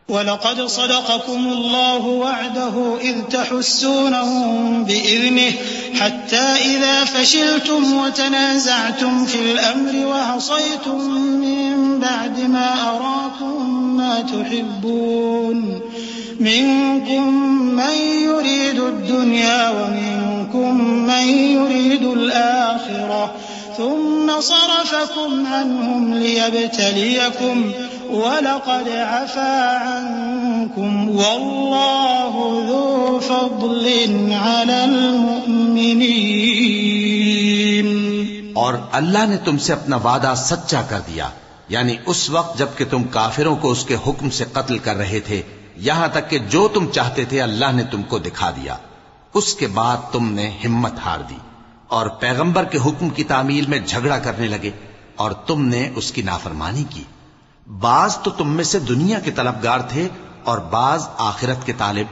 वलक़द सदक़कुमुल्लाहु वअदहु is तहुस्सूनहुम बिइज़निहि हत्ता इज़ा फशिलतुम वतनाज़अतुम fill अम्रि वअसयतुम मिन बअदि मा अराकुम मा तुहिब्बून मिनकुम मन युरीदु दुन्या व मिनकुम मन युरीदुल आखिरह थुम्मा सरफकुम अन्हुम लियब्तलियकुम वलक़द अफ़ा अन्कुम वल्लाहु ज़ू फ़ज़्लिन अलल मुअ्मिनीन। और अल्लाह ने तुमसे अपना वादा सच्चा कर दिया, यानी उस वक्त जबकि तुम काफिरों को उसके हुक्म से कत्ल कर रहे थे, यहां तक कि जो तुम चाहते थे अल्लाह ने तुमको दिखा दिया। उसके बाद तुमने हिम्मत हार दी और पैगंबर के हुक्म की तामील में झगड़ा करने लगे और तुमने उसकी नाफरमानी की। बाज तो तुम में से दुनिया के तलबगार थे और बाज आखिरत के तालिब।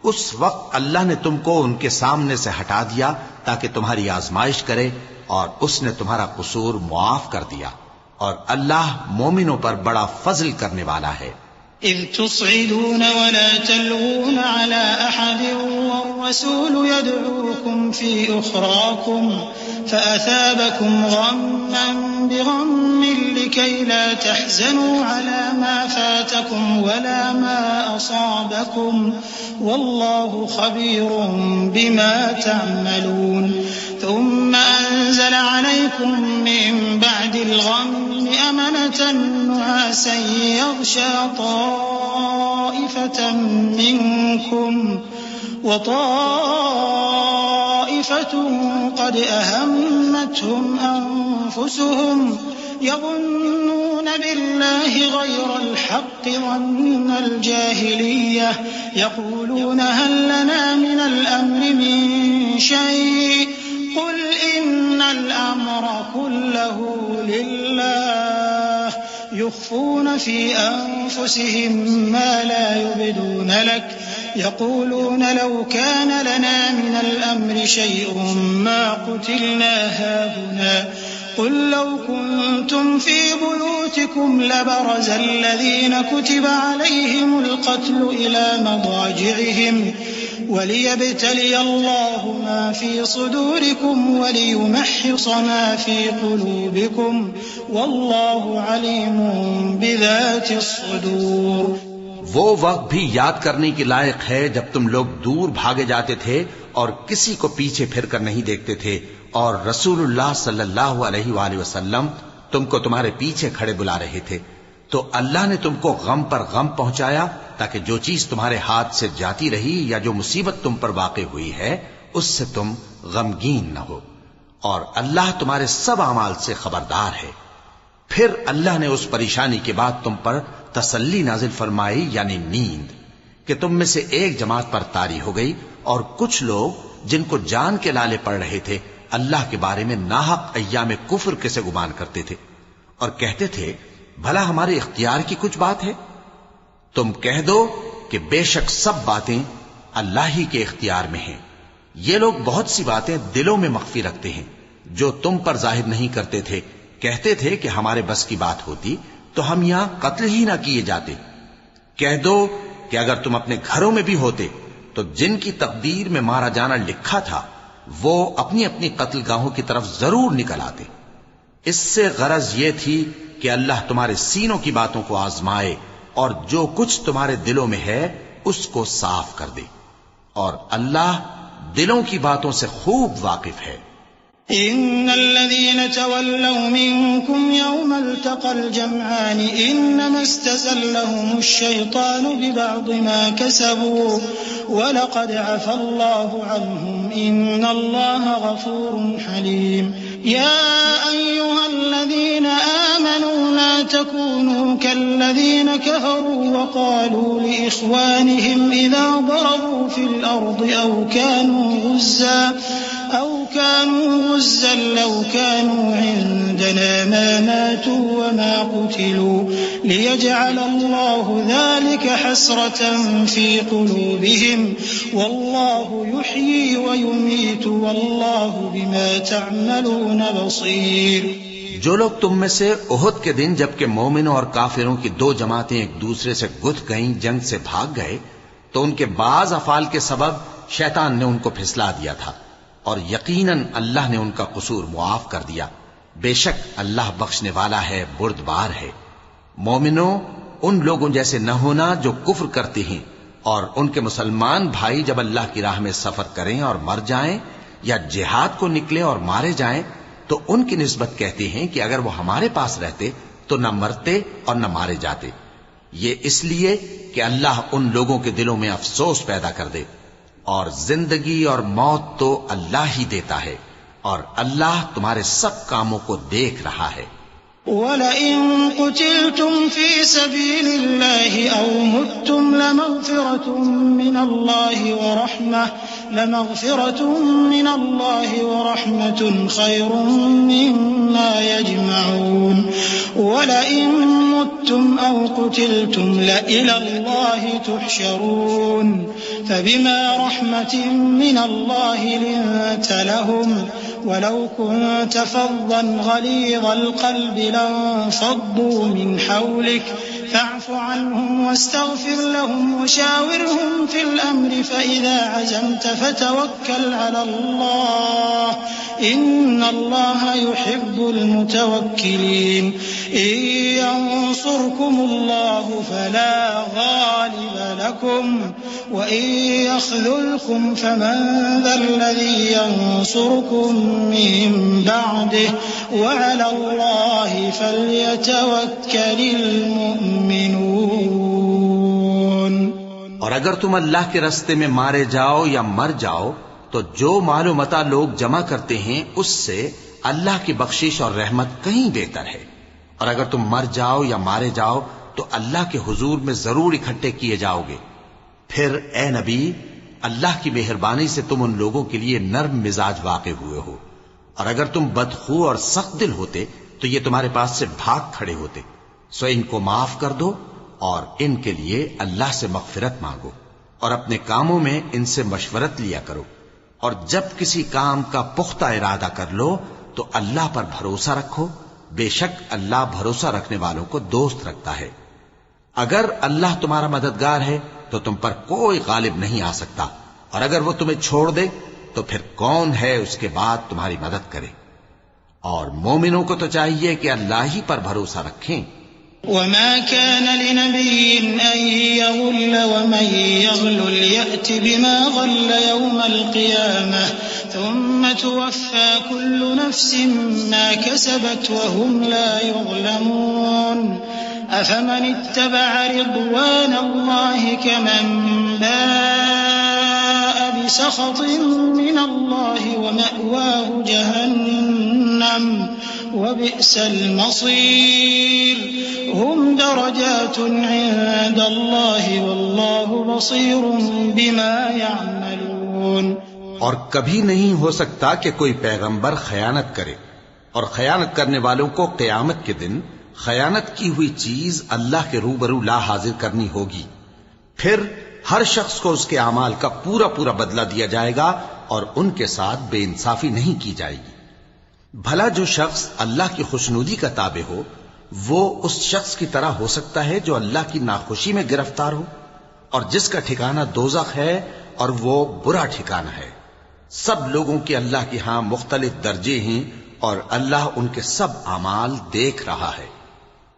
उस वक्त अल्लाह ने तुमको उनके सामने से हटा दिया ताकि तुम्हारी आजमाइश करे, और उसने तुम्हारा कसूर मुआफ कर दिया, और अल्लाह मोमिनों पर बड़ा फजल करने वाला है। इज़ तुस्इदून वला तल्वून अला अहदिन वर्रसूलु यदऊकुम फी उखराकुम फअसाबकुम गम्मन बिगम्मिन लिकै ला तहज़नू अला मा फातकुम वला मा असाबकुम वल्लाहु खबीरुम बिमा तअमलून। थुम्मा अंज़ल अलैकुम मिन बअदिल गम्मि अमनतन नुआसन यग़शा ताइफतन मिनकुम व ताइफतुन क़द अहम्मतहुम अन्फुसुहुम यज़ुन्नून बिल्लाहि गैरल हक़्क़ि ज़न्नल जाहिलिय्यह यक़ूलून हल लना मिनल अम्रि मिन शै' क़ुल इन्नल अम्र कुल्लहु लिल्लाह युख़्फ़ून फ़ी अन्फ़ुसिहिम मा ला युब्दून लक यक़ूलून लौ कान लना मिनल अम्रि शै'उन मा क़ुतिलना हाहुना क़ुल लौ कुन्तुम फ़ी बुयूतिकुम लबरज़ الذين كتب عليهم القتل إلى مضاجعهم وليبتلي الله ما في صدوركم وليمحص ما في قلوبكم والله عليم بذات الصدور। वो वक्त भी याद करने के लायक है जब तुम लोग दूर भागे जाते थे और किसी को पीछे फिरकर नहीं देखते थे, और रसूलुल्लाह सल्लल्लाहु अलैहि वसल्लम तुमको तुम्हारे पीछे खड़े बुला रहे थे, तो अल्लाह ने तुमको गम पर गम पहुंचाया ताकि जो चीज तुम्हारे हाथ से जाती रही या जो मुसीबत तुम पर वाक़े हुई है उससे तुम गमगीन न हो, और अल्लाह तुम्हारे सब अमाल से खबरदार है। फिर अल्लाह ने उस परेशानी के बाद तुम पर तसल्ली नाजिल फरमाई, यानी नींद, कि तुम में से एक जमात पर तारी हो गई, और कुछ लोग जिनको जान के लाले पड़ रहे थे अल्लाह के बारे में नाहक अय्याम कुफ्र के से गुमान करते थे और कहते थे भला हमारे इख्तियार की कुछ बात है। तुम कह दो कि बेशक सब बातें अल्लाह ही के इख्तियार में हैं। ये लोग बहुत सी बातें दिलों में मख्फी रखते हैं जो तुम पर जाहिर नहीं करते थे। कहते थे कि हमारे बस की बात होती तो हम यहां कत्ल ही ना किए जाते। कह दो कि अगर तुम अपने घरों में भी होते तो जिनकी तकदीर में मारा जाना लिखा था वो अपनी अपनी कत्लगाहों की तरफ जरूर निकल आते। इससे गरज ये थी कि अल्लाह तुम्हारे सीनों की बातों को आजमाए और जो कुछ तुम्हारे दिलों में है उसको साफ कर दे, और अल्लाह दिलों की बातों से खूब वाकिफ है। इन्नल्लज़ीन तवल्लौ मिनकुम यौमल तक़ल जमआन इन्नमा इस्तज़ल्लहुमुश्शैतानु बिबअदि मा कसबू वलक़द अफ़ल्लाहु अन्हुम इन्नल्लाहा गफ़ूरुन हलीम। या अय्युहल्लज़ीन आमनू ला तकूनू कल्लज़ीन कफ़रू वक़ालू लिइख़वानिहिम इज़ा ضربوا في الأرض أو كانوا غزا لو كانوا عندنا ما ماتوا وما قتلوا ليجعل الله ذلك حسرة في قلوبهم والله يحيي ويميت والله بما تعملون بصير। जो लोग तुम में से उहुद के दिन जबकि मोमिनों और काफिरों की दो जमातें एक दूसरे से गुथ गईं, जंग से भाग गए, तो उनके बाज अफाल के सबब शैतान ने उनको फिसला दिया था और यकीनन अल्लाह ने उनका कसूर मुआफ कर दिया। बेशक अल्लाह बख्शने वाला है, बुर्दबार है। मोमिनों, उन लोगों जैसे न होना जो कुफ्र करते हैं और उनके मुसलमान भाई जब अल्लाह की राह में सफर करें और मर जाएं या जिहाद को निकले और मारे जाएं तो उनकी निस्बत कहते हैं कि अगर वो हमारे पास रहते तो न मरते और न मारे जाते। ये इसलिए कि अल्लाह उन लोगों के दिलों में अफसोस पैदा कर दे। और जिंदगी और मौत तो अल्लाह ही देता है और अल्लाह तुम्हारे सब कामों को देख रहा है। वलइन कुतिलतुम फी सबीलिल्लाहि औ मुत्तुम लमग़फ़िरतुम मिनल्लाहि व रहमतुन खैरुम मिम्मा यजमऊन। वलइन मुत्तुम औ कुतिलतुम लइलल्लाहि तुहशरून फबिमा रहमतिन मिनल्लाहि लिन्त लहुम वलौ कुन्त फज़्ज़न गलीज़ल क़ल्बि लंफ़ضّوا मिन हौलिक फ़अफ़ु अन्हुम वस्तग़फ़िर लहुम वशाविरहुम फ़िल अम्रि फ़इज़ा अज़मत फ़तवक्कल अलल्लाह इन्नल्लाह युहिब्बुल मुतवक्किलीन। इन यंसुरकुमुल्लाहु फला गालिब लकुम व इन यख़्ज़ुलकुम फमन ज़ल्लज़ी यंसुरकुम मिन बअदिहि व अलल्लाहि फ़ल्यतवक्कलिल मुमिनून। और अगर तुम अल्लाह के रास्ते में मारे जाओ या मर जाओ तो जो मालो मता लोग जमा करते हैं उससे अल्लाह की बख्शिश और रहमत कहीं बेहतर है। और अगर तुम मर जाओ या मारे जाओ तो अल्लाह के हुजूर में जरूर इकट्ठे किए जाओगे। फिर ए नबी, अल्लाह की मेहरबानी से तुम उन लोगों के लिए नर्म मिजाज वाक़े हुए हो। और अगर तुम बदखू और सख्त दिल होते तो ये तुम्हारे पास से भाग खड़े होते। सो इनको माफ कर दो और इनके लिए अल्लाह से मग़फ़िरत मांगो और अपने कामों में इनसे मशवरत लिया करो। और जब किसी काम का पुख्ता इरादा कर लो तो अल्लाह पर भरोसा रखो। बेशक अल्लाह भरोसा रखने वालों को दोस्त रखता है। अगर अल्लाह तुम्हारा मददगार है तो तुम पर कोई गालिब नहीं आ सकता, और अगर वो तुम्हें छोड़ दे तो फिर कौन है उसके बाद तुम्हारी मदद करे। और मोमिनों को तो चाहिए कि अल्लाह ही पर भरोसा रखें। वमा कान लिनबिय्यिन अन यग़ुल्ल वमन यग़लुल यअति बिमा ग़ल्ल यौमल क़ियामह थुम्मा तुवफ़्फ़ा कुल्लु नफ्सिन मा कसबत वहुम ला युज़लमून। अफमन इत्तबअ रिضवानल्लाहि कमन बाअ बिसख़तिन मिनल्लाहि वमअवाहु जहन्नम वबिअसल मसीर। हुम दरजातुन इंदल्लाहि वल्लाहु बसीरुन बिमा यअमलून। और कभी नहीं हो सकता कि कोई पैगंबर खयानत करे, और खयानत करने वालों को क़यामत के दिन खयानत की हुई चीज अल्लाह के रूबरू ला हाजिर करनी होगी। फिर हर शख्स को उसके अमाल का पूरा पूरा बदला दिया जाएगा और उनके साथ बेइंसाफी नहीं की जाएगी। भला जो शख्स अल्लाह की खुशनुदी का ताबे हो वो उस शख्स की तरह हो सकता है जो अल्लाह की नाखुशी में गिरफ्तार हो, और जिसका ठिकाना दोज़ख है और वो बुरा ठिकाना है। सब लोगों के अल्लाह के यहां मुख्तलिफ दर्जे हैं और अल्लाह उनके सब अमाल देख रहा है।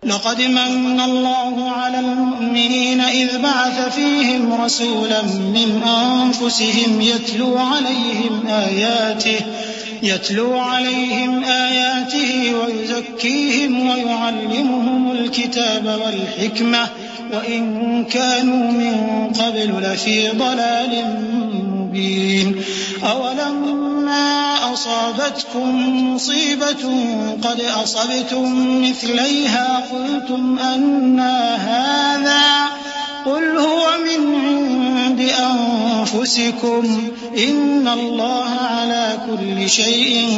लक़द मन्नल्लाहु अलल मुअ्मिनीन इज़ बअथ फ़ीहिम रसूलन मिन अनफुसिहिम यत्लू अलैहिम आयातिही व युज़क्कीहिम व युअल्लिमुहुमुल किताब वल हिकमह व इन कानू मिन क़ब्लु लफ़ी ضलालिन मुबीन। अवलम्मा असाबतकुम मुसीबतुन क़द असबतुम मिस्लैहा क़ुल्तुम अन्ना हाज़ा क़ुल हुव मिन इंदि अनफुसिकुम इन्नल्लाह अला कुल्लि शैइन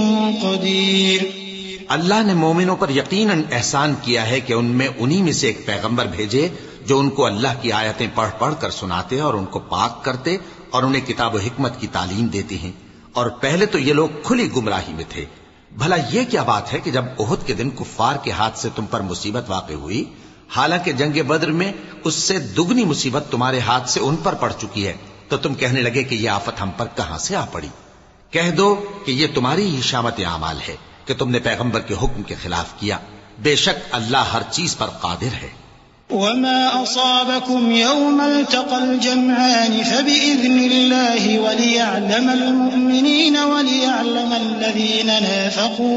क़दीर। अल्लाह ने मोमिनों पर यकीनन एहसान किया है कि उनमें उन्हीं में से एक पैगंबर भेजे जो उनको अल्लाह की आयतें पढ़ पढ़ कर सुनाते और उनको पाक करते और उन्हें किताब और हिकमत की तालीम देते हैं। और पहले तो ये लोग खुली गुमराही में थे, भला ये क्या बात है कि जब ओहद के दिन कुफ्फार के हाथ से तुम पर मुसीबत वाक़ई हुई, हालांकि जंगे बद्र में उससे दुगनी मुसीबत तुम्हारे हाथ से उन पर पड़ चुकी है, तो तुम कहने लगे कि यह आफत हम पर कहां से आ पड़ी? कह दो कि यह तुम्हारी ही शामत आमाल है कि तुमने पैगंबर के हुक्म के खिलाफ किया। बेशक अल्लाह हर चीज पर कादिर है। वमा असाबकुम यौमल तक़ल जमआन फबिइज़्निल्लाहि वलियअलमल मुमिनीन वलियअलमल लज़ीना नाफ़क़ू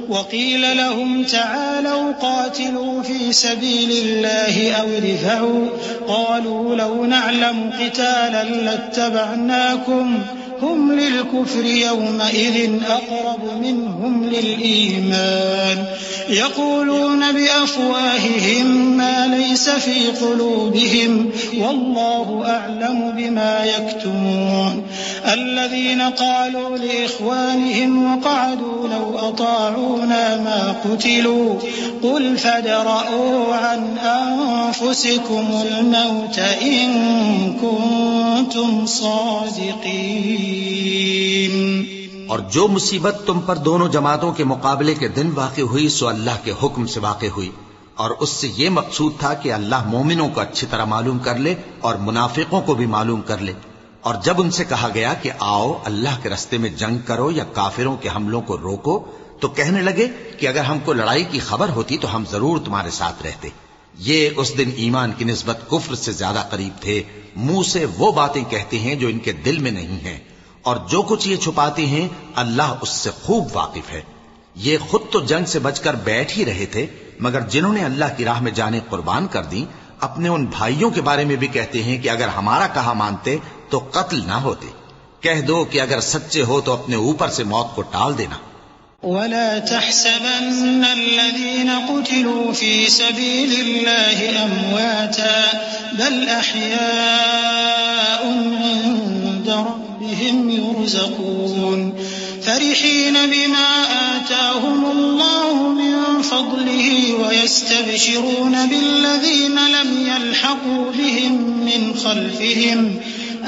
वक़ील लहुम तआलौ क़ातिलू फ़ी सबीलिल्लाहि अव इदफ़अू क़ालू लौ नअलमु क़ितालन लत्तबअनाकुम हुम लिलकुफ्रि यौमइज़िन अक़रब मिनहुम लिलईमान यक़ूलून बिअफ़वाहिहिम मा लैस फ़ी क़ुलूबिहिम वल्लाहु अअलमु बिमा यक्तुमून الذين قالوا لإخوانهم وقعدوا لو أطاعونا ما قتلوا قل فادرءوا عن أنفسكم الموت إن كنتم صادقين। और जो मुसीबत तुम पर दोनों जमातों के मुकाबले के दिन वाक़ई हुई सो अल्लाह के हुक्म से वाक़ई हुई, और उससे ये मकसूद था कि अल्लाह मोमिनों को अच्छी तरह मालूम कर ले और मुनाफिकों को भी मालूम कर ले। और जब उनसे कहा गया कि आओ अल्लाह के रास्ते में जंग करो या काफिरों के हमलों को रोको, तो कहने लगे कि अगर हमको लड़ाई की खबर होती तो हम जरूर तुम्हारे साथ रहते। ये उस दिन ईमान की निस्बत कुफ्र से ज्यादा करीब थे। मुंह से वो बातें कहते हैं जो इनके दिल में नहीं है, और जो कुछ ये छुपाते हैं अल्लाह उससे खूब वाकिफ है। ये खुद तो जंग से बचकर बैठ ही रहे थे, मगर जिन्होंने अल्लाह की राह में जाने कुर्बान कर दी, अपने उन भाइयों के बारे में भी कहते हैं कि अगर हमारा कहा मानते तो कत्ल ना होते। कह दो कि अगर सच्चे हो तो अपने ऊपर से मौत को टाल देना। वला तहसबन्न अल्लज़ीना क़ुतिलू फ़ी सबीलिल्लाहि अमवाता बल अहयाउन इंद रब्बिहिम युरज़क़ून फरिहीन बिमा आताहुमुल्लाहु मिन फ़ज़लिही वयस्तबशिरून बिल्लज़ीना लम यल्हक़ू बिहिम मिन ख़ल्फ़िहिम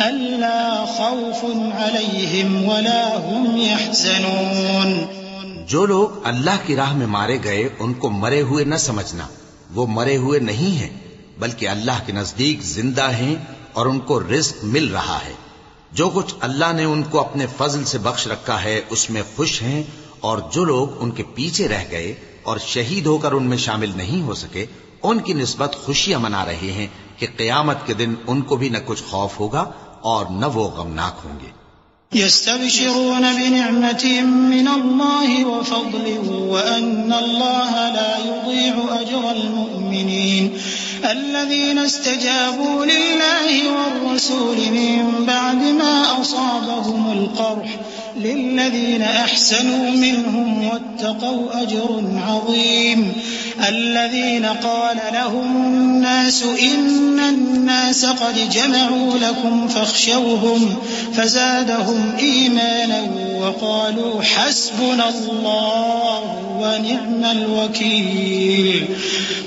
अल्ला खौफुन अलैहिम वला हुम यहज़नून। जो लोग अल्लाह की राह में मारे गए उनको मरे हुए न समझना, वो मरे हुए नहीं हैं, बल्कि अल्लाह के नजदीक जिंदा हैं और उनको रिज़्क़ मिल रहा है। जो कुछ अल्लाह ने उनको अपने फजल से बख्श रखा है उसमें खुश हैं, और जो लोग उनके पीछे रह गए और शहीद होकर उनमें शामिल नहीं हो सके, उनकी निस्बत खुशियां मना रहे हैं कि क़यामत के दिन उनको भी न कुछ खौफ होगा और न वो गमनाक होंगे। यस्तबशिरून बिनिअमतिन मिनल्लाहि व फ़ज़लिन व अन्नल्लाहा ला युज़ीअु अजरल मुमिनीन الذين استجابوا لله والرسول من بعد ما أصابهم القرح للذين أحسنوا منهم واتقوا أجر عظيم الذين قال لهم الناس إن الناس قد جمعوا لكم فاخشوهم فزادهم إيمانا وقالوا حسبنا الله ونعم الوكيل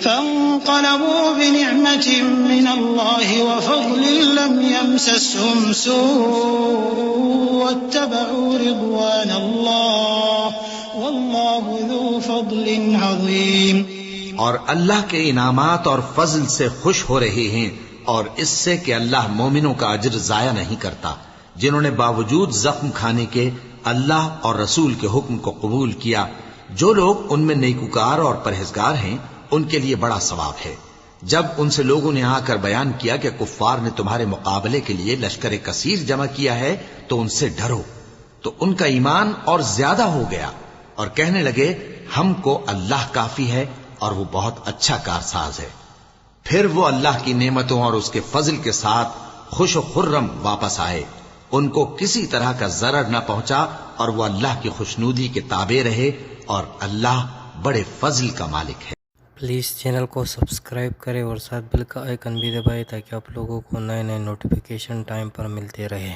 فانقلبوا بنعمة من الله وفضل لم يمسسهم سوء واتبعوا رضوان الله والله ذو فضل عظيम। और अल्लाह के इनामात और फजल से खुश हो रहे हैं, और इससे कि अल्लाह मोमिनों का अजर जाया नहीं करता। जिन्होंने बावजूद जख्म खाने के अल्लाह और रसूल के हुक्म को कबूल किया, जो लोग उनमें नेकूकार और परहेजगार हैं, उनके लिए बड़ा सवाब है। जब उनसे लोगों ने आकर बयान किया कि कुफ्फार ने तुम्हारे मुकाबले के लिए लश्कर कसीर जमा किया है, तो उनसे डरो, तो उनका ईमान और ज्यादा हो गया और कहने लगे हमको अल्लाह काफी है और वो बहुत अच्छा कारसाज है। फिर वो अल्लाह की नेमतों और उसके फजल के साथ खुश और खुर्रम वापस आए। उनको किसी तरह का जरर न पहुंचा और वो अल्लाह की खुशनूदी के ताबे रहे, और अल्लाह बड़े फजल का मालिक है। प्लीज़ चैनल को सब्सक्राइब करें और साथ बेल का आइकन भी दबाएं ताकि आप लोगों को नए नए नोटिफिकेशन टाइम पर मिलते रहे।